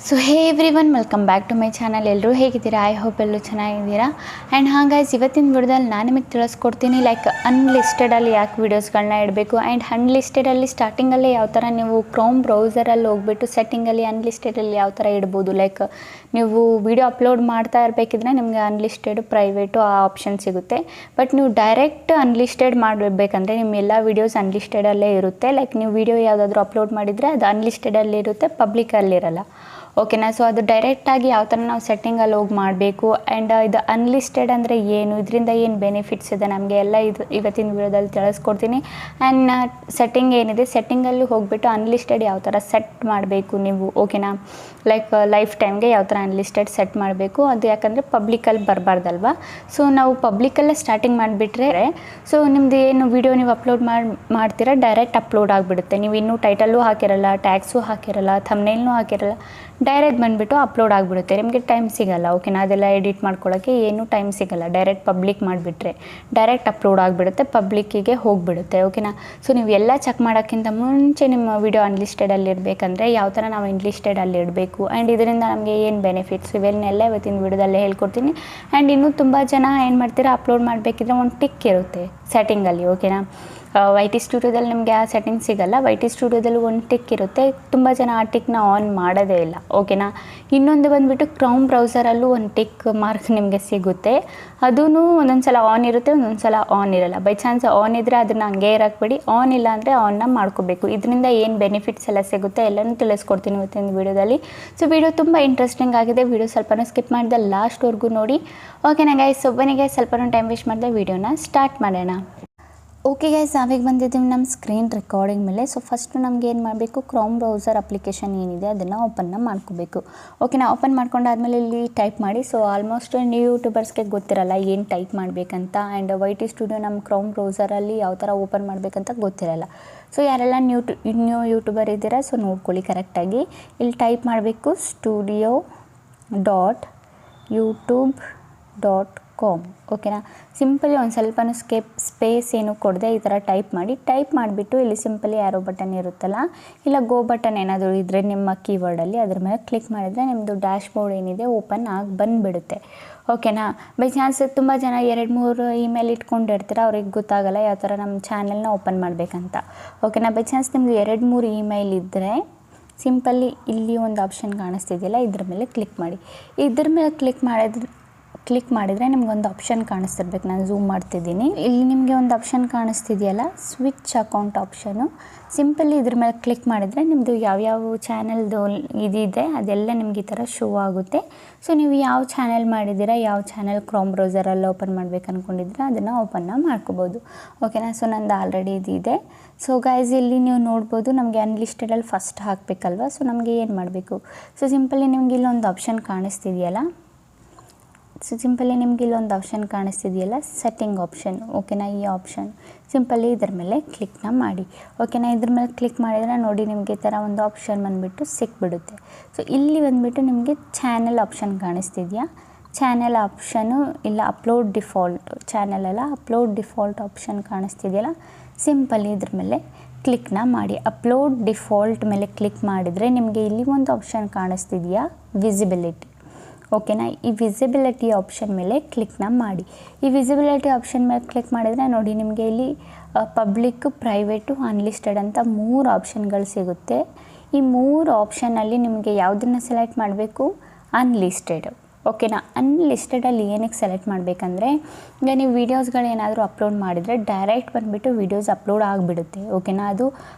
So hey everyone welcome back to my channel. ಎಲ್ಲರೂ ಹೇಗಿದ್ದೀರಾ? I hope ಎಲ್ಲರೂ ಚೆನ್ನಾಗಿದ್ದೀರಾ. ಆ್ಯಂಡ್ ಗೈಸ್, ಇವತ್ತಿನ ವಿಡಿಯೋದಲ್ಲಿ ನಾನು ನಿಮಗೆ ತಿಳಿಸ್ಕೊಡ್ತೀನಿ ಲೈಕ್ ಅನ್ಲಿಸ್ಟೆಡಲ್ಲಿ ಯಾಕೆ ವೀಡಿಯೋಸ್ಗಳನ್ನ ಇಡಬೇಕು ಆ್ಯಂಡ್ ಅನ್ಲಿಸ್ಟೆಡಲ್ಲಿ ಸ್ಟಾರ್ಟಿಂಗಲ್ಲೇ ಯಾವ ಥರ ನೀವು ಕ್ರೋಮ್ ಬ್ರೌಸರಲ್ಲಿ ಹೋಗ್ಬಿಟ್ಟು ಸೆಟ್ಟಿಂಗಲ್ಲಿ ಅನ್ಲಿಸ್ಟೆಡಲ್ಲಿ ಯಾವ ಥರ ಇಡ್ಬೋದು. ಲೈಕ್ ನೀವು ವಿಡಿಯೋ ಅಪ್ಲೋಡ್ ಮಾಡ್ತಾ ಇರಬೇಕಿದ್ರೆ ನಿಮಗೆ ಅನ್ಲಿಸ್ಟೆಡ್ ಪ್ರೈವೇಟು ಆ ಆಪ್ಷನ್ ಸಿಗುತ್ತೆ. ಬಟ್ ನೀವು ಡೈರೆಕ್ಟ್ ಅನ್ಲಿಸ್ಟೆಡ್ ಮಾಡಬೇಕಂದ್ರೆ ನಿಮ್ಮ ಎಲ್ಲ ವೀಡಿಯೋಸ್ ಅನ್ಲಿಸ್ಟೆಡಲ್ಲೇ ಇರುತ್ತೆ. ಲೈಕ್ ನೀವು ವಿಡಿಯೋ ಯಾವುದಾದ್ರೂ ಅಪ್ಲೋಡ್ ಮಾಡಿದರೆ ಅದು ಅನ್ಲಿಸ್ಟೆಡಲ್ಲಿ ಇರುತ್ತೆ, ಪಬ್ಲಿಕಲ್ಲಿರಲ್ಲ. ಓಕೆನಾ? ಸೊ ಅದು ಡೈರೆಕ್ಟಾಗಿ ಯಾವ ಥರ ನಾವು ಸೆಟ್ಟಿಂಗಲ್ಲಿ ಹೋಗಿ ಮಾಡಬೇಕು ಆ್ಯಂಡ್ ಇದು ಅನ್ಲಿಸ್ಟೆಡ್ ಅಂದರೆ ಏನು, ಇದರಿಂದ ಏನು ಬೆನಿಫಿಟ್ಸ್ ಇದೆ ನಮಗೆ ಎಲ್ಲ ಇವತ್ತಿನ ವಿಡಿಯೋದಲ್ಲಿ ತಿಳಿಸ್ಕೊಡ್ತೀನಿ. ಆ್ಯಂಡ್ ಸೆಟ್ಟಿಂಗ್ ಏನಿದೆ, ಸೆಟ್ಟಿಂಗಲ್ಲಿ ಹೋಗಿಬಿಟ್ಟು ಅನ್ಲಿಸ್ಟೆಡ್ ಯಾವ ಥರ ಸೆಟ್ ಮಾಡಬೇಕು ನೀವು. ಓಕೆನಾ? ಲೈಕ್ ಲೈಫ್ ಟೈಮ್ಗೆ ಯಾವ ಥರ ಅನ್ಲಿಸ್ಟೆಡ್ ಸೆಟ್ ಮಾಡಬೇಕು, ಅದು ಯಾಕಂದರೆ ಪಬ್ಲಿಕಲ್ಲಿ ಬರಬಾರ್ದಲ್ವ. ಸೊ ನಾವು ಪಬ್ಲಿಕಲ್ಲೇ ಸ್ಟಾರ್ಟಿಂಗ್ ಮಾಡಿಬಿಟ್ರೆ ಸೊ ನಿಮ್ಮದು ಏನು ವಿಡಿಯೋ ನೀವು ಅಪ್ಲೋಡ್ ಮಾಡ್ತೀರಾ ಡೈರೆಕ್ಟ್ ಅಪ್ಲೋಡ್ ಆಗಿಬಿಡುತ್ತೆ. ನೀವು ಇನ್ನೂ ಟೈಟಲ್ಲೂ ಹಾಕಿರಲ್ಲ, ಟ್ಯಾಗ್ಸು ಹಾಕಿರಲ್ಲ, ಥಂಬ್ನೇಲ್ನೂ ಹಾಕಿರಲ್ಲ, ಡೈರೆಕ್ಟ್ ಬಂದುಬಿಟ್ಟು ಅಪ್ಲೋಡ್ ಆಗಿಬಿಡುತ್ತೆ. ನಿಮಗೆ ಟೈಮ್ ಸಿಗೋಲ್ಲ. ಓಕೆನಾ? ಅದೆಲ್ಲ ಎಡಿಟ್ ಮಾಡ್ಕೊಳ್ಳೋಕ್ಕೆ ಏನೂ ಟೈಮ್ ಸಿಗೋಲ್ಲ. ಡೈರೆಕ್ಟ್ ಪಬ್ಲಿಕ್ ಮಾಡಿಬಿಟ್ರೆ ಡೈರೆಕ್ಟ್ ಅಪ್ಲೋಡ್ ಆಗಿಬಿಡುತ್ತೆ, ಪಬ್ಲಿಕ್ಕಿಗೆ ಹೋಗಿಬಿಡುತ್ತೆ. ಓಕೆನಾ? ಸೊ ನೀವು ಎಲ್ಲ ಚೆಕ್ ಮಾಡೋಕ್ಕಿಂತ ಮುಂಚೆ ನಿಮ್ಮ ವಿಡಿಯೋ ಅನ್ಲಿಸ್ಟೆಡಲ್ಲಿ ಇಡಬೇಕಂದ್ರೆ ಯಾವ ಥರ ನಾವು ಅನ್ಲಿಸ್ಟೆಡಲ್ಲಿ ಇಡಬೇಕು ಆ್ಯಂಡ್ ಇದರಿಂದ ನಮಗೆ ಏನು ಬೆನಿಫಿಟ್ಸ್ ಇವೆಲ್ಲನೆಲ್ಲ ಇವತ್ತಿನ ವಿಡಿಯೋದಲ್ಲೇ ಹೇಳ್ಕೊಡ್ತೀನಿ. ಆ್ಯಂಡ್ ಇನ್ನೂ ತುಂಬ ಜನ ಏನು ಮಾಡ್ತೀರಾ, ಅಪ್ಲೋಡ್ ಮಾಡಬೇಕಿದ್ರೆ ಒಂದು ಟಿಕ್ ಇರುತ್ತೆ ಸೆಟ್ಟಿಂಗಲ್ಲಿ. ಓಕೆನಾ? YT ಸ್ಟುಡಿಯೋದಲ್ಲಿ ನಿಮಗೆ ಆ ಸೆಟ್ಟಿಂಗ್ ಸಿಗೋಲ್ಲ. YT ಸ್ಟುಡಿಯೋದಲ್ಲಿ ಒಂದು ಟಿಕ್ ಇರುತ್ತೆ. ತುಂಬ ಜನ ಆ ಟಿಕ್ನ ಆನ್ ಮಾಡೋದೇ ಇಲ್ಲ. ಓಕೆನಾ? ಇನ್ನೊಂದು ಬಂದುಬಿಟ್ಟು ಕ್ರೋಮ್ ಬ್ರೌಸರಲ್ಲೂ ಒಂದು ಟಿಕ್ ಮಾರ್ಕ್ ನಿಮಗೆ ಸಿಗುತ್ತೆ. ಅದೂ ಒಂದೊಂದು ಸಲ ಆನ್ ಇರುತ್ತೆ, ಒಂದೊಂದು ಸಲ ಆನ್ ಇರೋಲ್ಲ. ಬೈ ಚಾನ್ಸ್ ಆನ್ ಇದ್ದರೆ ಅದನ್ನು ಹಂಗೆ ಇರೋಕ್ಬೇಡಿ, ಆನ್ ಇಲ್ಲ ಅಂದರೆ ಆನ್ನ ಮಾಡ್ಕೋಬೇಕು. ಇದರಿಂದ ಏನು ಬೆನಿಫಿಟ್ಸ್ ಎಲ್ಲ ಸಿಗುತ್ತೆ ಎಲ್ಲನೂ ತಿಳಿಸ್ಕೊಡ್ತೀನಿ ಇವತ್ತಿನ ವೀಡಿಯೋದಲ್ಲಿ. ಸೊ ವಿಡಿಯೋ ತುಂಬ ಇಂಟ್ರೆಸ್ಟಿಂಗ್ ಆಗಿದೆ. ವಿಡಿಯೋ ಸ್ವಲ್ಪನೂ ಸ್ಕಿಪ್ ಮಾಡಿದೆ ಲಾಸ್ಟ್ವರೆಗೂ ನೋಡಿ. ಓಕೆನಾ ಗೈಸ್? ಒಬ್ಬನಿಗೆ ಸ್ವಲ್ಪನೂ ಟೈಮ್ ವೇಸ್ಟ್ ಮಾಡಿದೆ, ವೀಡಿಯೋನ ಸ್ಟಾರ್ಟ್ ಮಾಡೋಣ. ಓಕೆ ಗೈಸ್, ನಾವೀಗ ಬಂದಿದ್ದೀವಿ ನಮ್ಮ ಸ್ಕ್ರೀನ್ ರೆಕಾರ್ಡಿಂಗ್ ಮೇಲೆ. ಸೊ ಫಸ್ಟು ನಮ್ಗೆ ಏನು ಮಾಡಬೇಕು, ಕ್ರೋಮ್ ಬ್ರೌಸರ್ ಅಪ್ಲಿಕೇಶನ್ ಏನಿದೆ ಅದನ್ನು ಓಪನ್ನ ಮಾಡ್ಕೋಬೇಕು. ಓಕೆನಾ? ಓಪನ್ ಮಾಡ್ಕೊಂಡಾದ್ಮೇಲೆ ಇಲ್ಲಿ ಟೈಪ್ ಮಾಡಿ. ಸೊ ಆಲ್ಮೋಸ್ಟ್ ನ್ಯೂ ಯೂಟ್ಯೂಬರ್ಸ್ಗೆ ಗೊತ್ತಿರಲ್ಲ ಏನು ಟೈಪ್ ಮಾಡಬೇಕಂತ. ಆ್ಯಂಡ್ YT ಸ್ಟುಡಿಯೋ ನಮ್ಮ ಕ್ರೋಮ್ ಬ್ರೌಸರಲ್ಲಿ ಯಾವ ಥರ ಓಪನ್ ಮಾಡಬೇಕಂತ ಗೊತ್ತಿರಲ್ಲ. ಸೊ ಯಾರೆಲ್ಲ ನ್ಯೂ ಯೂಟ್ಯೂಬರ್ ಇದ್ದೀರಾ ಸೊ ನೋಡ್ಕೊಳ್ಳಿ ಕರೆಕ್ಟಾಗಿ. ಇಲ್ಲಿ ಟೈಪ್ ಮಾಡಬೇಕು studio.youtube.com. ಓಕೆನಾ? ಸಿಂಪಲಿ ಒಂದು ಸ್ವಲ್ಪನೂ ಸ್ಪೇಸ್ ಏನು ಕೊಡದೆ ಈ ಥರ ಟೈಪ್ ಮಾಡಿಬಿಟ್ಟು ಇಲ್ಲಿ ಸಿಂಪಲಿ ಆ್ಯರೋ ಬಟನ್ ಇರುತ್ತಲ್ಲ, ಇಲ್ಲ ಗೋ ಬಟನ್ ಏನಾದರೂ ಇದ್ದರೆ ನಿಮ್ಮ ಕೀಬೋರ್ಡಲ್ಲಿ ಅದ್ರ ಮೇಲೆ ಕ್ಲಿಕ್ ಮಾಡಿದರೆ ನಿಮ್ಮದು ಡ್ಯಾಶ್ ಬೋರ್ಡ್ ಏನಿದೆ ಓಪನ್ ಆಗಿ ಬಂದುಬಿಡುತ್ತೆ. ಓಕೆನಾ? ಬೈ ಚಾನ್ಸ್ ತುಂಬ ಜನ 2-3 ಇಮೇಲ್ ಇಟ್ಕೊಂಡಿರ್ತೀರ, ಅವ್ರಿಗೆ ಗೊತ್ತಾಗಲ್ಲ ಯಾವ ಥರ ನಮ್ಮ ಚಾನೆಲ್ನ ಓಪನ್ ಮಾಡಬೇಕಂತ. ಓಕೆನಾ? ಬೈ ಚಾನ್ಸ್ ನಿಮ್ದು 2-3 ಇಮೇಲ್ ಇದ್ದರೆ ಸಿಂಪಲ್ಲಿ ಇಲ್ಲಿ ಒಂದು ಆಪ್ಷನ್ ಕಾಣಿಸ್ತಿದೆಯಲ್ಲ, ಇದ್ರ ಮೇಲೆ ಕ್ಲಿಕ್ ಮಾಡಿ. ಇದ್ರ ಮೇಲೆ ಕ್ಲಿಕ್ ಮಾಡಿದರೆ ನಿಮ್ಗೊಂದು ಆಪ್ಷನ್ ಕಾಣಿಸ್ತಿರ್ಬೇಕು. ನಾನು ಝೂಮ್ ಮಾಡ್ತಿದ್ದೀನಿ. ಇಲ್ಲಿ ನಿಮಗೆ ಒಂದು ಆಪ್ಷನ್ ಕಾಣಿಸ್ತಿದೆಯಲ್ಲ, ಸ್ವಿಚ್ ಅಕೌಂಟ್ ಆಪ್ಷನು. ಸಿಂಪಲಿ ಇದ್ರ ಮೇಲೆ ಕ್ಲಿಕ್ ಮಾಡಿದರೆ ನಿಮ್ಮದು ಯಾವ್ಯಾವ ಚಾನೆಲ್ದು ಇದಿದೆ ಅದೆಲ್ಲ ನಿಮ್ಗೆ ಈ ಥರ ಶೋ ಆಗುತ್ತೆ. ಸೊ ನೀವು ಯಾವ ಚಾನೆಲ್ ಮಾಡಿದ್ದೀರಾ, ಯಾವ ಚಾನೆಲ್ ಕ್ರೋಮ್ ಬ್ರೌಸರಲ್ಲಿ ಓಪನ್ ಮಾಡಬೇಕು ಅಂದ್ಕೊಂಡಿದ್ದೀರಾ ಅದನ್ನು ಓಪನ್ನ ಮಾಡ್ಕೋಬೋದು. ಓಕೆನಾ? ಸೊ ನಂದು ಆಲ್ರೆಡಿ ಇದಿದೆ. ಸೊ ಗೈಸ್, ಇಲ್ಲಿ ನೀವು ನೋಡ್ಬೋದು ನಮಗೆ ಅನ್ಲಿಸ್ಟೆಡಲ್ಲಿ ಫಸ್ಟ್ ಹಾಕಬೇಕಲ್ವ. ಸೊ ನಮಗೆ ಏನು ಮಾಡಬೇಕು, ಸೊ ಸಿಂಪಲಿ ನಿಮ್ಗೆ ಇಲ್ಲೊಂದು ಆಪ್ಷನ್ ಕಾಣಿಸ್ತಿದೆಯಲ್ಲ, ಸೆಟ್ಟಿಂಗ್ ಆಪ್ಷನ್. ಓಕೆನಾ? ಈ ಆಪ್ಷನ್ ಸಿಂಪಲಿ ಇದ್ರ ಮೇಲೆ ಕ್ಲಿಕ್ನ ಮಾಡಿ. ಓಕೆನಾ? ಇದ್ರ ಮೇಲೆ ಕ್ಲಿಕ್ ಮಾಡಿದರೆ ನೋಡಿ ನಿಮಗೆ ಈ ಥರ ಒಂದು ಆಪ್ಷನ್ ಬಂದುಬಿಟ್ಟು ಸಿಕ್ಬಿಡುತ್ತೆ. ಸೊ ಇಲ್ಲಿ ಬಂದುಬಿಟ್ಟು ನಿಮಗೆ ಚಾನೆಲ್ ಆಪ್ಷನ್ ಕಾಣಿಸ್ತಿದೆಯಾ, ಚಾನೆಲ್ ಆಪ್ಷನು ಇಲ್ಲ ಅಪ್ಲೋಡ್ ಡಿಫಾಲ್ಟ್ ಆಪ್ಷನ್ ಕಾಣಿಸ್ತಿದೆಯಲ್ಲ, ಸಿಂಪಲಿ ಇದ್ರ ಮೇಲೆ ಕ್ಲಿಕ್ನ ಮಾಡಿ. ಅಪ್ಲೋಡ್ ಡಿಫಾಲ್ಟ್ ಮೇಲೆ ಕ್ಲಿಕ್ ಮಾಡಿದರೆ ನಿಮಗೆ ಇಲ್ಲಿ ಒಂದು ಆಪ್ಷನ್ ಕಾಣಿಸ್ತಿದೆಯಾ, ವಿಸಿಬಿಲಿಟಿ. ಓಕೆನಾ? ಈ ವಿಸಿಬಿಲಿಟಿ ಆಪ್ಷನ್ ಮೇಲೆ ಕ್ಲಿಕ್ನ ಮಾಡಿ. ಈ ವಿಸಿಬಿಲಿಟಿ ಆಪ್ಷನ್ ಮೇಲೆ ಕ್ಲಿಕ್ ಮಾಡಿದರೆ ನೋಡಿ ನಿಮಗೆ ಇಲ್ಲಿ ಪಬ್ಲಿಕ್, ಪ್ರೈವೇಟು, ಅನ್ಲಿಸ್ಟೆಡ್ ಅಂತ 3 ಆಪ್ಷನ್ಗಳು ಸಿಗುತ್ತೆ. ಈ 3 ಆಪ್ಷನಲ್ಲಿ ನಿಮಗೆ ಯಾವುದನ್ನು ಸೆಲೆಕ್ಟ್ ಮಾಡಬೇಕು, ಅನ್ಲಿಸ್ಟೆಡ್. ಓಕೆನಾ? ಅನ್ಲಿಸ್ಟೆಡಲ್ಲಿ ಏನಕ್ಕೆ ಸೆಲೆಕ್ಟ್ ಮಾಡಬೇಕಂದ್ರೆ ಈಗ ನೀವು ವೀಡಿಯೋಸ್ಗಳೇನಾದರೂ ಅಪ್ಲೋಡ್ ಮಾಡಿದರೆ ಡೈರೆಕ್ಟ್ ಬಂದುಬಿಟ್ಟು ವೀಡಿಯೋಸ್ ಅಪ್ಲೋಡ್ ಆಗಿಬಿಡುತ್ತೆ. ಓಕೆನಾ? ಅದು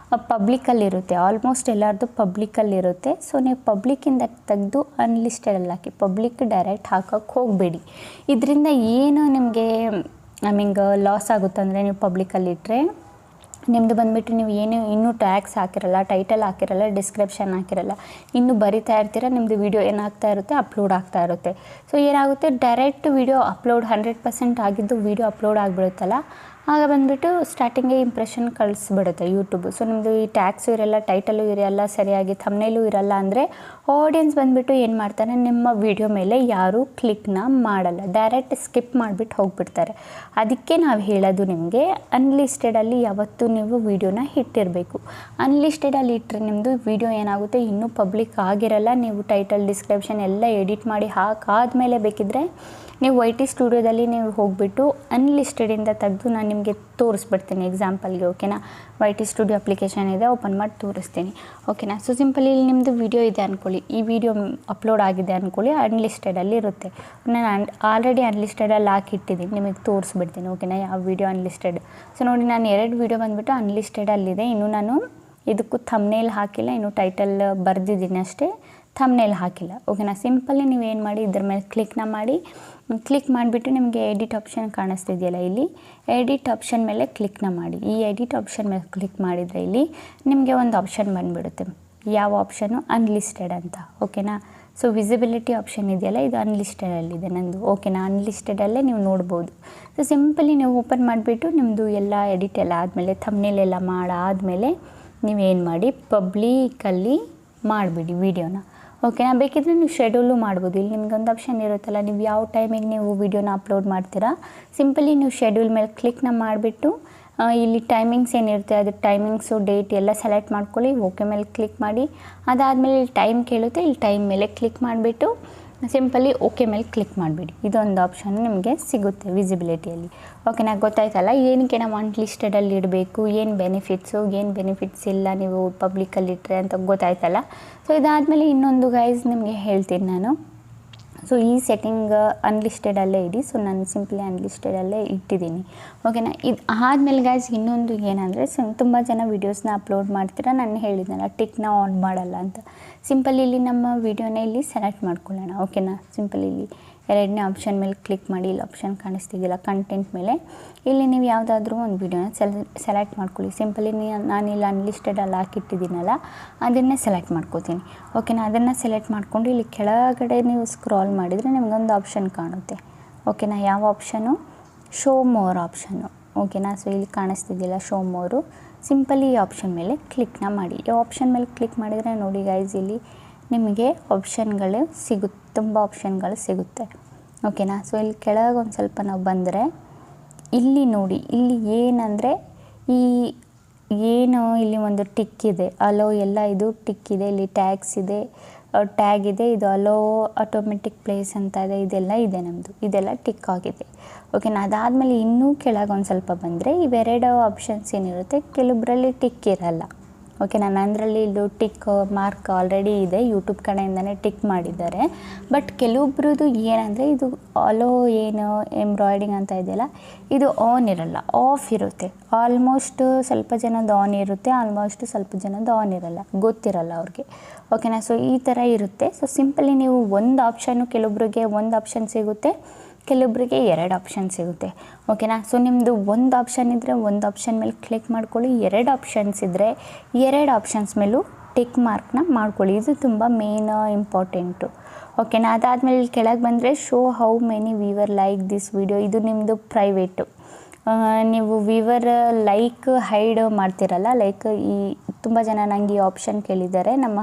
ಪಬ್ಲಿಕಲ್ಲಿರುತ್ತೆ, ಆಲ್ಮೋಸ್ಟ್ ಎಲ್ಲರದ್ದು ಪಬ್ಲಿಕಲ್ಲಿರುತ್ತೆ. ಸೊ ನೀವು ಪಬ್ಲಿಕ್ಕಿಂದ ತೆಗೆದು ಅನ್ಲಿಸ್ಟೆಡಲ್ಲಿ ಹಾಕಿ, ಪಬ್ಲಿಕ್ ಡೈರೆಕ್ಟ್ ಹಾಕೋಕ್ಕೆ ಹೋಗಬೇಡಿ. ಇದರಿಂದ ಏನು ನಿಮಗೆ ಲಾಸ್ ಆಗುತ್ತಂದರೆ, ನೀವು ಪಬ್ಲಿಕಲ್ಲಿಟ್ಟರೆ ನಿಮ್ಮದು ಬಂದುಬಿಟ್ಟು ನೀವು ಇನ್ನೂ ಟ್ಯಾಗ್ಸ್ ಹಾಕಿರಲ್ಲ, ಟೈಟಲ್ ಹಾಕಿರಲ್ಲ, ಡಿಸ್ಕ್ರಿಪ್ಷನ್ ಹಾಕಿರಲ್ಲ, ಇನ್ನೂ ಬರಿತಾ ಇರ್ತೀರ, ನಿಮ್ಮದು ವೀಡಿಯೋ ಏನಾಗ್ತಾ ಇರುತ್ತೆ, ಅಪ್ಲೋಡ್ ಆಗ್ತಾ ಇರುತ್ತೆ. ಸೊ ಏನಾಗುತ್ತೆ, ಡೈರೆಕ್ಟ್ ವೀಡಿಯೋ ಅಪ್ಲೋಡ್ 100% ಆಗಿದ್ದು ವೀಡಿಯೋ ಅಪ್ಲೋಡ್ ಆಗಿಬಿಡುತ್ತಲ್ಲ, ಆಗ ಬಂದುಬಿಟ್ಟು ಸ್ಟಾರ್ಟಿಂಗೇ ಇಂಪ್ರೆಷನ್ ಕಳಿಸ್ಬಿಡುತ್ತೆ ಯೂಟ್ಯೂಬು. ಸೊ ನಿಮ್ಮದು ಈ ಟ್ಯಾಗ್ಸು ಇರಲ್ಲ, ಟೈಟಲು ಇರಲ್ಲ, ಸರಿಯಾಗಿ ಥಂಬ್ನೇಲು ಇರಲ್ಲ ಅಂದರೆ ಆಡಿಯನ್ಸ್ ಬಂದುಬಿಟ್ಟು ಏನು ಮಾಡ್ತಾರೆ, ನಿಮ್ಮ ವಿಡಿಯೋ ಮೇಲೆ ಯಾರೂ ಕ್ಲಿಕ್ನ ಮಾಡಲ್ಲ, ಡೈರೆಕ್ಟ್ ಸ್ಕಿಪ್ ಮಾಡಿಬಿಟ್ಟು ಹೋಗಿಬಿಡ್ತಾರೆ. ಅದಕ್ಕೆ ನಾವು ಹೇಳೋದು ನಿಮಗೆ ಅನ್ಲಿಸ್ಟೆಡಲ್ಲಿ ಯಾವತ್ತೂ ನೀವು ವೀಡಿಯೋನ ಇಟ್ಟಿರಬೇಕು. ಅನ್ಲಿಸ್ಟೆಡಲ್ಲಿ ಇಟ್ಟರೆ ನಿಮ್ಮದು ವೀಡಿಯೋ ಏನಾಗುತ್ತೆ, ಇನ್ನೂ ಪಬ್ಲಿಕ್ ಆಗಿರಲ್ಲ. ನೀವು ಟೈಟಲ್, ಡಿಸ್ಕ್ರಿಪ್ಷನ್ ಎಲ್ಲ ಎಡಿಟ್ ಮಾಡಿ ಹಾಕಾದ್ಮೇಲೆ ಬೇಕಿದ್ದರೆ ನೀವು YT ಸ್ಟುಡಿಯೋದಲ್ಲಿ ನೀವು ಹೋಗಿಬಿಟ್ಟು ಅನ್ಲಿಸ್ಟೆಡಿಂದ ತೆಗೆದು ನಾನು ನಿಮಗೆ ತೋರಿಸ್ಬಿಡ್ತೀನಿ ಎಕ್ಸಾಂಪಲ್ಗೆ. ಓಕೆನಾ, YT ಸ್ಟುಡಿಯೋ ಅಪ್ಲಿಕೇಶನ್ ಇದೆ, ಓಪನ್ ಮಾಡಿ ತೋರಿಸ್ತೀನಿ. ಓಕೆನಾ. ಸೊ ಸಿಂಪಲಿ ಇಲ್ಲಿ ನಿಮ್ಮದು ವೀಡಿಯೋ ಇದೆ ಅಂದ್ಕೊಳ್ಳಿ, ಈ ವಿಡಿಯೋ ಅಪ್ಲೋಡ್ ಆಗಿದೆ ಅಂದ್ಕೊಳ್ಳಿ, ಅನ್ಲಿಸ್ಟೆಡಲ್ಲಿ ಇರುತ್ತೆ. ನಾನು ಆಲ್ರೆಡಿ ಅನ್ಲಿಸ್ಟೆಡಲ್ಲಿ ಹಾಕಿಟ್ಟಿದ್ದೀನಿ, ನಿಮಗೆ ತೋರಿಸ್ಬಿಡ್ತೀನಿ. ಓಕೆನಾ, ಯಾವ ವೀಡಿಯೋ ಅನ್ಲಿಸ್ಟೆಡ್. ಸೊ ನೋಡಿ, ನಾನು 2 ವೀಡಿಯೋ ಬಂದುಬಿಟ್ಟು ಅನ್ಲಿಸ್ಟೆಡಲ್ಲಿದೆ. ಇನ್ನೂ ನಾನು ಇದಕ್ಕೂ ಥಂಬ್ನೇಲ್ ಹಾಕಿಲ್ಲ, ಇನ್ನು ಟೈಟಲ್ ಬರೆದಿದ್ದೀನಿ ಅಷ್ಟೇ, ಥಂಬ್ನೇಲ್ ಹಾಕಿಲ್ಲ. ಓಕೆನಾ. ಸಿಂಪಲ್ಲಿ ನೀವೇನು ಮಾಡಿ, ಇದ್ರ ಮೇಲೆ ಕ್ಲಿಕ್ನ ಮಾಡಿ, ಕ್ಲಿಕ್ ಮಾಡಿಬಿಟ್ಟು ನಿಮಗೆ ಎಡಿಟ್ ಆಪ್ಷನ್ ಕಾಣಿಸ್ತಿದೆಯಲ್ಲ, ಇಲ್ಲಿ ಎಡಿಟ್ ಆಪ್ಷನ್ ಮೇಲೆ ಕ್ಲಿಕ್ನ ಮಾಡಿ. ಈ ಎಡಿಟ್ ಆಪ್ಷನ್ ಮೇಲೆ ಕ್ಲಿಕ್ ಮಾಡಿದರೆ ಇಲ್ಲಿ ನಿಮಗೆ ಒಂದು ಆಪ್ಷನ್ ಬಂದುಬಿಡುತ್ತೆ. ಯಾವ ಆಪ್ಷನು? ಅನ್ಲಿಸ್ಟೆಡ್ ಅಂತ. ಓಕೆನಾ. ಸೊ ವಿಸಿಬಿಲಿಟಿ ಆಪ್ಷನ್ ಇದೆಯಲ್ಲ, ಇದು ಅನ್ಲಿಸ್ಟೆಡಲ್ಲಿದೆ ನಂದು. ಓಕೆನಾ, ಅನ್ಲಿಸ್ಟೆಡಲ್ಲೇ ನೀವು ನೋಡ್ಬೋದು. ಸೊ ಸಿಂಪಲಿ ನೀವು ಓಪನ್ ಮಾಡಿಬಿಟ್ಟು ನಿಮ್ಮದು ಎಲ್ಲ ಎಡಿಟ್ ಎಲ್ಲ ಆದಮೇಲೆ, ಥಂಬ್ನೇಲ್ ಎಲ್ಲ ಮಾಡಾದಮೇಲೆ ನೀವೇನು ಮಾಡಿ, ಪಬ್ಲಿಕಲ್ಲಿ ಮಾಡಿಬಿಡಿ ವೀಡಿಯೋನ. ಓಕೆನಾ. ಬೇಕಿದ್ರೆ ನೀವು ಶೆಡ್ಯೂಲು ಮಾಡ್ಬೋದು. ಇಲ್ಲಿ ನಿಮ್ಗೊಂದು ಆಪ್ಷನ್ ಇರುತ್ತಲ್ಲ, ನೀವು ಯಾವ ಟೈಮಿಗೆ ನೀವು ವೀಡಿಯೋನ ಅಪ್ಲೋಡ್ ಮಾಡ್ತೀರಾ, ಸಿಂಪಲಿ ನೀವು ಶೆಡ್ಯೂಲ್ ಮೇಲೆ ಕ್ಲಿಕ್ನ ಮಾಡಿಬಿಟ್ಟು ಇಲ್ಲಿ ಟೈಮಿಂಗ್ಸ್ ಏನಿರುತ್ತೆ ಅದು ಟೈಮಿಂಗ್ಸು, ಡೇಟ್ ಎಲ್ಲ ಸೆಲೆಕ್ಟ್ ಮಾಡ್ಕೊಳ್ಳಿ. ಓಕೆ ಮೇಲೆ ಕ್ಲಿಕ್ ಮಾಡಿ. ಅದಾದಮೇಲೆ ಇಲ್ಲಿ ಟೈಮ್ ಕೇಳುತ್ತೆ, ಇಲ್ಲಿ ಟೈಮ್ ಮೇಲೆ ಕ್ಲಿಕ್ ಮಾಡಿಬಿಟ್ಟು ಸಿಂಪಲಿ ಓಕೆ ಮೇಲೆ ಕ್ಲಿಕ್ ಮಾಡಿಬಿಡಿ. ಇದೊಂದು ಆಪ್ಷನ್ ನಿಮಗೆ ಸಿಗುತ್ತೆ ವಿಸಿಬಿಲಿಟಿಯಲ್ಲಿ. ಓಕೆನಾ, ಗೊತ್ತಾಯ್ತಲ್ಲ ಏನಕ್ಕೆ ನಾವು ಅನ್ಲಿಸ್ಟೆಡಲ್ಲಿ ಇಡಬೇಕು, ಏನು ಬೆನಿಫಿಟ್ಸ್ ಇಲ್ಲ ನೀವು ಪಬ್ಲಿಕಲ್ಲಿ ಇಟ್ಟರೆ ಅಂತ ಗೊತ್ತಾಯ್ತಲ್ಲ. ಸೊ ಇದಾದಮೇಲೆ ಇನ್ನೊಂದು ಗೈಸ್ ನಿಮಗೆ ಹೇಳ್ತೀನಿ ನಾನು. ಸೊ ಈ ಸೆಟ್ಟಿಂಗ್ ಅನ್ಲಿಸ್ಟೆಡಲ್ಲೇ ಇಡಿ. ಸೊ ನಾನು ಸಿಂಪಲಿ ಅನ್ಲಿಸ್ಟೆಡಲ್ಲೇ ಇಟ್ಟಿದ್ದೀನಿ. ಓಕೆನಾ. ಇದು ಆದಮೇಲೆ ಗೈಸ್ ಇನ್ನೊಂದು ಏನಂದರೆ, ತುಂಬ ಜನ ವೀಡಿಯೋಸ್ನ ಅಪ್ಲೋಡ್ ಮಾಡ್ತೀರಾ, ನಾನು ಹೇಳಿದ್ನಲ್ಲ ಟಿಕ್ನ ಆನ್ ಮಾಡಲ್ಲ ಅಂತ. ಸಿಂಪಲ್ ಇಲ್ಲಿ ನಮ್ಮ ವೀಡಿಯೋನ ಇಲ್ಲಿ ಸೆಲೆಕ್ಟ್ ಮಾಡ್ಕೊಳ್ಳೋಣ. ಓಕೆನಾ. ಸಿಂಪಲ್ ಇಲ್ಲಿ 2ನೇ ಆಪ್ಷನ್ ಮೇಲೆ ಕ್ಲಿಕ್ ಮಾಡಿ. ಇಲ್ಲಿ ಆಪ್ಷನ್ ಕಾಣಿಸ್ತಿದ್ದಿಲ್ಲ ಕಂಟೆಂಟ್ ಮೇಲೆ, ಇಲ್ಲಿ ನೀವು ಯಾವುದಾದ್ರೂ ಒಂದು ವೀಡಿಯೋನ ಸೆಲೆಕ್ಟ್ ಮಾಡ್ಕೊಳ್ಳಿ. ಸಿಂಪಲಿ ನಾನಿಲ್ಲಿ ಅನ್ಲಿಸ್ಟೆಡಲ್ಲಿ ಹಾಕಿಟ್ಟಿದ್ದೀನಲ್ಲ, ಅದನ್ನೇ ಸೆಲೆಕ್ಟ್ ಮಾಡ್ಕೋತೀನಿ. ಓಕೆನಾ. ಅದನ್ನು ಸೆಲೆಕ್ಟ್ ಮಾಡಿಕೊಂಡು ಇಲ್ಲಿ ಕೆಳಗಡೆ ನೀವು ಸ್ಕ್ರಾಲ್ ಮಾಡಿದರೆ ನಿಮಗೊಂದು ಆಪ್ಷನ್ ಕಾಣುತ್ತೆ. ಓಕೆನಾ. ಯಾವ ಆಪ್ಷನು? Show more option. ಓಕೆನಾ. ಸೊ ಇಲ್ಲಿ ಕಾಣಿಸ್ತಿದ್ದಿಲ್ಲ ಶೋ ಮೋರು. ಸಿಂಪಲಿ ಈ ಆಪ್ಷನ್ ಮೇಲೆ ಕ್ಲಿಕ್ನ ಮಾಡಿ. ಈ ಆಪ್ಷನ್ ಮೇಲೆ ಕ್ಲಿಕ್ ಮಾಡಿದರೆ ನೋಡಿ ಗೈಸ್, ಇಲ್ಲಿ ನಿಮಗೆ ಆಪ್ಷನ್ಗಳು ಸಿಗುತ್ತೆ, ತುಂಬ ಆಪ್ಷನ್ಗಳು ಸಿಗುತ್ತೆ. ಓಕೆನಾ. ಸೊ ಇಲ್ಲಿ ಕೆಳಗೆ ಒಂದು ಸ್ವಲ್ಪ ನಾವು ಬಂದರೆ ಇಲ್ಲಿ ನೋಡಿ, ಇಲ್ಲಿ ಏನಂದರೆ ಇಲ್ಲಿ ಒಂದು ಟಿಕ್ ಇದೆ, ಅಲೋ ಎಲ್ಲ ಇದು ಟಿಕ್ ಇದೆ. ಇಲ್ಲಿ ಟ್ಯಾಗ್ಸ್ ಇದೆ, ಟ್ಯಾಗ್ ಇದೆ, ಇದು ಅಲೋ ಆಟೋಮೆಟಿಕ್ ಪ್ಲೇಸ್ ಅಂತ ಇದೆ, ಇದೆಲ್ಲ ಇದೆ ನಮ್ಮದು, ಇದೆಲ್ಲ ಟಿಕ್ ಆಗಿದೆ. ಓಕೆನಾ. ಅದಾದಮೇಲೆ ಇನ್ನೂ ಕೆಳಗೆ ಒಂದು ಸ್ವಲ್ಪ ಬಂದರೆ ಇವೆರಡು ಆಪ್ಷನ್ಸ್ ಏನಿರುತ್ತೆ, ಕೆಲವೊಬ್ಬರಲ್ಲಿ ಟಿಕ್ ಇರಲ್ಲ. ಓಕೆನಾ. ನನ್ನದರಲ್ಲಿ ಇದು ಟಿಕ್ ಮಾರ್ಕ್ ಆಲ್ರೆಡಿ ಇದೆ, ಯೂಟ್ಯೂಬ್ ಕಡೆಯಿಂದನೇ ಟಿಕ್ ಮಾಡಿದ್ದಾರೆ. ಬಟ್ ಕೆಲವೊಬ್ರದ್ದು ಏನಂದರೆ ಇದು ಅಲೋ ಏನು ಎಂಬ್ರಾಯ್ಡಿಂಗ್ ಅಂತ ಇದೆಯಲ್ಲ, ಇದು ಆನ್ ಇರಲ್ಲ, ಆಫ್ ಇರುತ್ತೆ. ಆಲ್ಮೋಸ್ಟ್ ಸ್ವಲ್ಪ ಜನದ್ದು ಆನ್ ಇರುತ್ತೆ, ಆಲ್ಮೋಸ್ಟ್ ಸ್ವಲ್ಪ ಜನದ್ದು ಆನ್ ಇರಲ್ಲ, ಗೊತ್ತಿರಲ್ಲ ಅವ್ರಿಗೆ. ಓಕೆನಾ. ಸೊ ಈ ಥರ ಇರುತ್ತೆ. ಸೊ ಸಿಂಪಲಿ ನೀವು ಒಂದು ಆಪ್ಷನ್ನು, ಕೆಲವೊಬ್ರಿಗೆ ಒಂದು ಆಪ್ಷನ್ ಸಿಗುತ್ತೆ, ಕೆಲವೊಬ್ಬರಿಗೆ 2 ಆಪ್ಷನ್ ಸಿಗುತ್ತೆ. ಓಕೆನಾ. ಸೊ ನಿಮ್ಮದು ಒಂದು ಆಪ್ಷನ್ ಇದ್ದರೆ ಒಂದು ಆಪ್ಷನ್ ಮೇಲೆ ಕ್ಲಿಕ್ ಮಾಡ್ಕೊಳ್ಳಿ, 2 ಆಪ್ಷನ್ಸ್ ಇದ್ದರೆ 2 ಆಪ್ಷನ್ಸ್ ಮೇಲೂ ಟಿಕ್ ಮಾರ್ಕ್ನ ಮಾಡ್ಕೊಳ್ಳಿ. ಇದು ತುಂಬ ಮೇನ್ ಇಂಪಾರ್ಟೆಂಟು. ಓಕೆನಾ. ಅದಾದಮೇಲೆ ಇಲ್ಲಿ ಕೆಳಗೆ ಬಂದರೆ show how many viewer like this video, ಇದು ನಿಮ್ಮದು ಪ್ರೈವೇಟು. ನೀವು ವ್ಯೂವರ್ ಲೈಕ್ ಹೈಡ್ ಮಾಡ್ತಿರಲ್ಲ, ಲೈಕ್ ಈ ತುಂಬ ಜನ ನನಗೆ ಈ ಆಪ್ಷನ್ ಕೇಳಿದ್ದಾರೆ, ನಮ್ಮ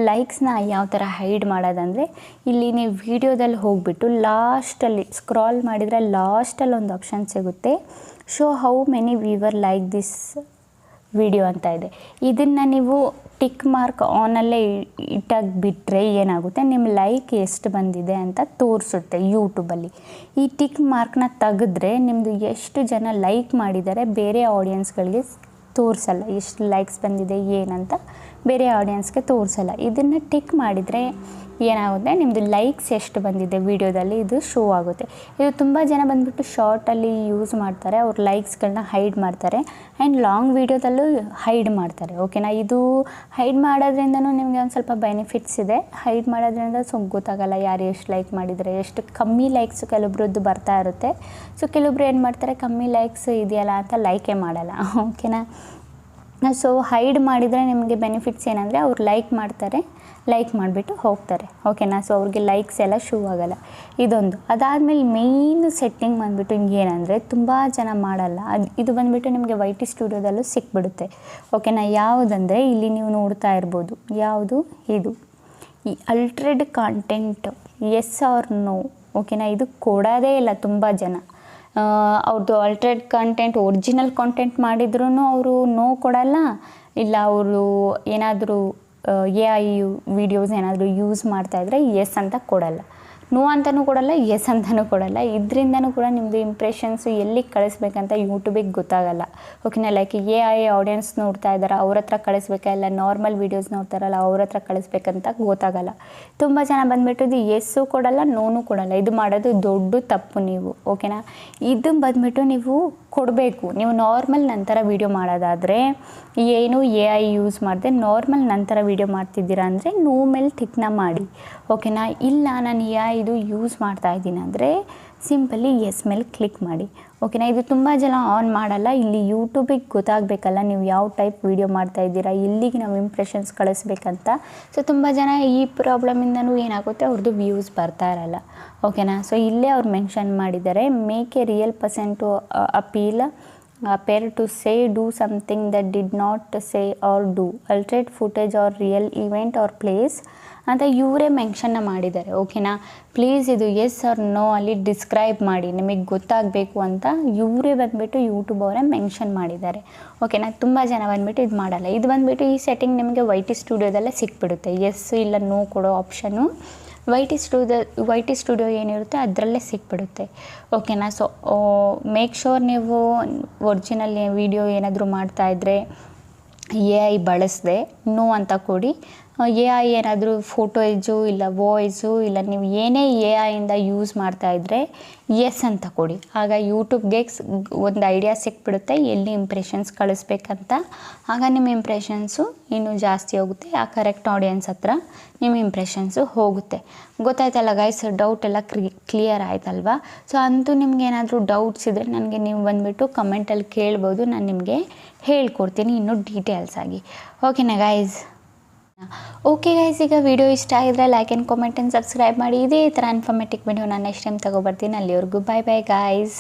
ಲೈಕ್ಸ್ನ ಯಾವ ಥರ ಹೈಡ್ ಮಾಡೋದಂದರೆ, ಇಲ್ಲಿ ನೀವು ವೀಡಿಯೋದಲ್ಲಿ ಹೋಗಿಬಿಟ್ಟು ಲಾಸ್ಟಲ್ಲಿ ಸ್ಕ್ರಾಲ್ ಮಾಡಿದರೆ ಲಾಸ್ಟಲ್ಲಿ ಒಂದು ಆಪ್ಷನ್ ಸಿಗುತ್ತೆ, show how many viewer like this video ಅಂತ ಇದೆ. ಇದನ್ನು ನೀವು ಟಿಕ್ ಮಾರ್ಕ್ ಆನಲ್ಲೇ ಇಟ್ಟಾಗಿ ಬಿಟ್ಟರೆ ಏನಾಗುತ್ತೆ, ನಿಮ್ಮ ಲೈಕ್ ಎಷ್ಟು ಬಂದಿದೆ ಅಂತ ತೋರಿಸುತ್ತೆ ಯೂಟ್ಯೂಬಲ್ಲಿ. ಈ ಟಿಕ್ ಮಾರ್ಕ್ನ ತೆಗೆದ್ರೆ ನಿಮ್ಮದು ಎಷ್ಟು ಜನ ಲೈಕ್ ಮಾಡಿದ್ದಾರೆ ಬೇರೆ ಆಡಿಯನ್ಸ್ಗಳಿಗೆ ತೋರಿಸಲ್ಲ, ಎಷ್ಟು ಲೈಕ್ಸ್ ಬಂದಿದೆ ಏನಂತ ಬೇರೆ ಆಡಿಯನ್ಸ್ಗೆ ತೋರಿಸಲ್ಲ. ಇದನ್ನು ಟಿಕ್ ಮಾಡಿದರೆ ಏನಾಗುತ್ತೆ, ನಿಮ್ಮದು ಲೈಕ್ಸ್ ಎಷ್ಟು ಬಂದಿದೆ ವೀಡಿಯೋದಲ್ಲಿ ಇದು ಶೋ ಆಗುತ್ತೆ. ಇದು ತುಂಬ ಜನ ಬಂದುಬಿಟ್ಟು ಶಾರ್ಟಲ್ಲಿ ಯೂಸ್ ಮಾಡ್ತಾರೆ, ಅವ್ರ ಲೈಕ್ಸ್ಗಳನ್ನ ಹೈಡ್ ಮಾಡ್ತಾರೆ, ಆ್ಯಂಡ್ ಲಾಂಗ್ ವೀಡಿಯೋದಲ್ಲೂ ಹೈಡ್ ಮಾಡ್ತಾರೆ. ಓಕೆನಾ. ಇದು ಹೈಡ್ ಮಾಡೋದ್ರಿಂದನೂ ನಿಮಗೆ ಒಂದು ಸ್ವಲ್ಪ ಬೆನಿಫಿಟ್ಸ್ ಇದೆ. ಹೈಡ್ ಮಾಡೋದ್ರಿಂದ ಸ್ವಲ್ಪ ಗೊತ್ತಾಗಲ್ಲ ಯಾರು ಎಷ್ಟು ಲೈಕ್ ಮಾಡಿದರೆ, ಎಷ್ಟು ಕಮ್ಮಿ ಲೈಕ್ಸ್ ಕೆಲವೊಬ್ರದ್ದು ಬರ್ತಾ ಇರುತ್ತೆ. ಸೊ ಕೆಲವೊಬ್ರು ಏನು ಮಾಡ್ತಾರೆ, ಕಮ್ಮಿ ಲೈಕ್ಸ್ ಇದೆಯಲ್ಲ ಅಂತ ಲೈಕೇ ಮಾಡಲ್ಲ. ಓಕೆನಾ. ಸೊ ಹೈಡ್ ಮಾಡಿದರೆ ನಿಮಗೆ ಬೆನಿಫಿಟ್ಸ್ ಏನಂದರೆ ಅವ್ರು ಲೈಕ್ ಮಾಡ್ತಾರೆ, ಲೈಕ್ ಮಾಡಿಬಿಟ್ಟು ಹೋಗ್ತಾರೆ. ಓಕೆನಾ. ಸೊ ಅವ್ರಿಗೆ ಲೈಕ್ಸ್ ಎಲ್ಲ ಶೂ ಆಗೋಲ್ಲ. ಇದೊಂದು. ಅದಾದಮೇಲೆ ಮೇಯ್ನ್ ಸೆಟ್ಟಿಂಗ್ ಬಂದುಬಿಟ್ಟು ಏನಂದರೆ ತುಂಬ ಜನ ಮಾಡಲ್ಲ. ಇದು ಬಂದುಬಿಟ್ಟು ನಿಮಗೆ ವೈ ಟಿ ಸ್ಟುಡಿಯೋದಲ್ಲೂ ಸಿಕ್ಬಿಡುತ್ತೆ. ಓಕೆನಾ. ಯಾವುದಂದರೆ ಇಲ್ಲಿ ನೀವು ನೋಡ್ತಾ ಇರ್ಬೋದು. ಯಾವುದು ಇದು, ಈ ಅಲ್ಟ್ರೇಡ್ ಕಾಂಟೆಂಟ್ ಎಸ್ ಆರ್ ನೋ. ಓಕೆನಾ. ಇದು ಕೊಡೋದೇ ಇಲ್ಲ ತುಂಬ ಜನ. ಅವ್ರದ್ದು ಅಲ್ಟ್ರೇಡ್ ಕಂಟೆಂಟ್ ಒರಿಜಿನಲ್ ಕಾಂಟೆಂಟ್ ಮಾಡಿದ್ರೂ ಅವರು ನೋ ಕೊಡಲ್ಲ. ಇಲ್ಲ ಅವರು ಏನಾದರೂ ಎ ಐ ವಿಡಿಯೋಸ್ ಏನಾದರೂ ಯೂಸ್ ಮಾಡ್ತಾಯಿದ್ರೆ ಎಸ್ ಅಂತ ಕೊಡಲ್ಲ. ನೋ ಅಂತಲೂ ಕೊಡಲ್ಲ, ಎಸ್ ಅಂತಲೂ ಕೊಡಲ್ಲ. ಇದರಿಂದನೂ ಕೂಡ ನಿಮ್ಮದು ಇಂಪ್ರೆಷನ್ಸು ಎಲ್ಲಿಗೆ ಕಳಿಸ್ಬೇಕಂತ ಯೂಟ್ಯೂಬಿಗೆ ಗೊತ್ತಾಗಲ್ಲ. ಓಕೆನಾ. ಲೈಕ್ ಎ ಐ ಆಡಿಯನ್ಸ್ ನೋಡ್ತಾ ಇದ್ದಾರೆ, ಅವ್ರ ಹತ್ರ ಕಳಿಸ್ಬೇಕಾ, ಇಲ್ಲ ನಾರ್ಮಲ್ ವೀಡಿಯೋಸ್ ನೋಡ್ತಾರಲ್ಲ ಅವ್ರ ಹತ್ರ ಕಳಿಸ್ಬೇಕಂತ ಗೊತ್ತಾಗಲ್ಲ. ತುಂಬ ಜನ ಬಂದುಬಿಟ್ಟು ಇದು ಎಸ್ಸು ಕೊಡಲ್ಲ, ನೋನು ಕೊಡಲ್ಲ. ಇದು ಮಾಡೋದು ದೊಡ್ಡ ತಪ್ಪು ನೀವು. ಓಕೆನಾ. ಇದು ಬಂದುಬಿಟ್ಟು ನೀವು ಕೊಡಬೇಕು. ನೀವು ನಾರ್ಮಲ್ ನಂತರ ವೀಡಿಯೋ ಮಾಡೋದಾದರೆ ಏನು ಎ ಐ ಯೂಸ್ ಮಾಡಿದೆ ನಾರ್ಮಲ್ ನಂತರ ವೀಡಿಯೋ ಮಾಡ್ತಿದ್ದೀರಾ ಅಂದರೆ ನೋ ಮೇಲೆ ಟಿಕ್ನ ಮಾಡಿ. ಓಕೆನಾ. ಇಲ್ಲ ನಾನು ಎ ಐ ಇದು ಯೂಸ್ ಮಾಡ್ತಾಯಿದ್ದೀನಿ ಅಂದರೆ ಸಿಂಪಲಿ ಎಸ್ ಮೇಲೆ ಕ್ಲಿಕ್ ಮಾಡಿ. ಓಕೆನಾ. ಇದು ತುಂಬ ಜನ ಆನ್ ಮಾಡಲ್ಲ. ಇಲ್ಲಿ ಯೂಟ್ಯೂಬಿಗೆ ಗೊತ್ತಾಗಬೇಕಲ್ಲ ನೀವು ಯಾವ ಟೈಪ್ ವೀಡಿಯೋ ಮಾಡ್ತಾಯಿದ್ದೀರಾ, ಎಲ್ಲಿಗೆ ನಾವು ಇಂಪ್ರೆಷನ್ಸ್ ಕಳಿಸ್ಬೇಕಂತ. ಸೊ ತುಂಬ ಜನ ಈ ಪ್ರಾಬ್ಲಮಿಂದನೂ ಏನಾಗುತ್ತೆ, ಅವ್ರದ್ದು ವ್ಯೂಸ್ ಬರ್ತಾ ಇರಲ್ಲ. ಓಕೆನಾ. ಸೊ ಇಲ್ಲೇ ಅವ್ರು ಮೆನ್ಷನ್ ಮಾಡಿದ್ದಾರೆ, make a real person to appear to say do something that did not say or do, altered footage or real event or place ಅಂತ ಇವರೇ ಮೆನ್ಷನ್ನ ಮಾಡಿದ್ದಾರೆ. ಓಕೆನಾ. ಪ್ಲೀಸ್ ಇದು ಎಸ್ ಆರ್ ನೋ ಅಲ್ಲಿ ಡಿಸ್ಕ್ರೈಬ್ ಮಾಡಿ, ನಿಮಗೆ ಗೊತ್ತಾಗಬೇಕು ಅಂತ ಇವರೇ ಬಂದುಬಿಟ್ಟು ಯೂಟ್ಯೂಬ್ ಅವರೇ ಮೆನ್ಷನ್ ಮಾಡಿದ್ದಾರೆ. ಓಕೆನಾ. ತುಂಬ ಜನ ಬಂದುಬಿಟ್ಟು ಇದು ಮಾಡಲ್ಲ. ಇದು ಬಂದುಬಿಟ್ಟು ಈ ಸೆಟ್ಟಿಂಗ್ ನಿಮಗೆ ವೈ ಟಿ ಸ್ಟುಡಿಯೋದಲ್ಲೇ ಸಿಕ್ಬಿಡುತ್ತೆ. ಎಸ್ ಇಲ್ಲ ನೋ ಕೊಡೋ ಆಪ್ಷನ್ನು ವೈ ಟಿ ಸ್ಟುಡಿಯೋ ಏನಿರುತ್ತೆ ಅದರಲ್ಲೇ ಸಿಕ್ಬಿಡುತ್ತೆ. ಓಕೆನಾ. ಸೊ ಮೇಕ್ ಶೋರ್ ನೀವು ಒರಿಜಿನಲ್ ವೀಡಿಯೋ ಏನಾದರೂ ಮಾಡ್ತಾಯಿದ್ರೆ ಎ ಐ ಬಳಸದೆ ನೋ ಅಂತ ಕೊಡಿ. ಎ ಐ ಏನಾದರೂ ಫೋಟೋಜು ಇಲ್ಲ ವಾಯ್ಸು ಇಲ್ಲ ನೀವು ಏನೇ ಎ ಐಯಿಂದ ಯೂಸ್ ಮಾಡ್ತಾಯಿದ್ರೆ ಎಸ್ ಅಂತ ಕೊಡಿ. ಆಗ ಯೂಟ್ಯೂಬ್ಗೆ ಒಂದು ಐಡಿಯಾ ಸಿಕ್ಬಿಡುತ್ತೆ ಎಲ್ಲಿ ಇಂಪ್ರೆಷನ್ಸ್ ಕಳಿಸ್ಬೇಕಂತ. ಆಗ ನಿಮ್ಮ ಇಂಪ್ರೆಷನ್ಸು ಇನ್ನೂ ಜಾಸ್ತಿ ಹೋಗುತ್ತೆ. ಆ ಕರೆಕ್ಟ್ ಆಡಿಯನ್ಸ್ ಹತ್ರ ನಿಮ್ಮ ಇಂಪ್ರೆಷನ್ಸು ಹೋಗುತ್ತೆ. ಗೊತ್ತಾಯ್ತಲ್ಲ ಗೈಸ್, ಡೌಟ್ ಎಲ್ಲ ಕ್ಲಿಯರ್ ಆಯ್ತಲ್ವಾ. ಸೊ ಅಂತೂ ನಿಮ್ಗೆ ಏನಾದರೂ ಡೌಟ್ಸ್ ಇದ್ದರೆ ನನಗೆ ನೀವು ಬಂದುಬಿಟ್ಟು ಕಮೆಂಟಲ್ಲಿ ಕೇಳ್ಬೋದು, ನಾನು ನಿಮಗೆ ಹೇಳ್ಕೊಡ್ತೀನಿ ಇನ್ನೂ ಡೀಟೇಲ್ಸ್ ಆಗಿ. ಓಕೆನಾ ಗೈಸ್. ಓಕೆ ಗೈಸ್, ಈಗ ವಿಡಿಯೋ ಇಷ್ಟ ಆಗಿದ್ರೆ like and comment and subscribe ಮಾಡಿ. ಇದೇ ಥರ ಇನ್ಫಾರ್ಮೇಟಿವ್ ವಿಡಿಯೋ ನಾನು ನೆಕ್ಸ್ಟ್ ಟೈಮ್ ತೊಗೊಬರ್ತೀನಿ. ಅಲ್ಲಿವರೆಗೂ ಬಾಯ್ ಬಾಯ್ ಗೈಸ್.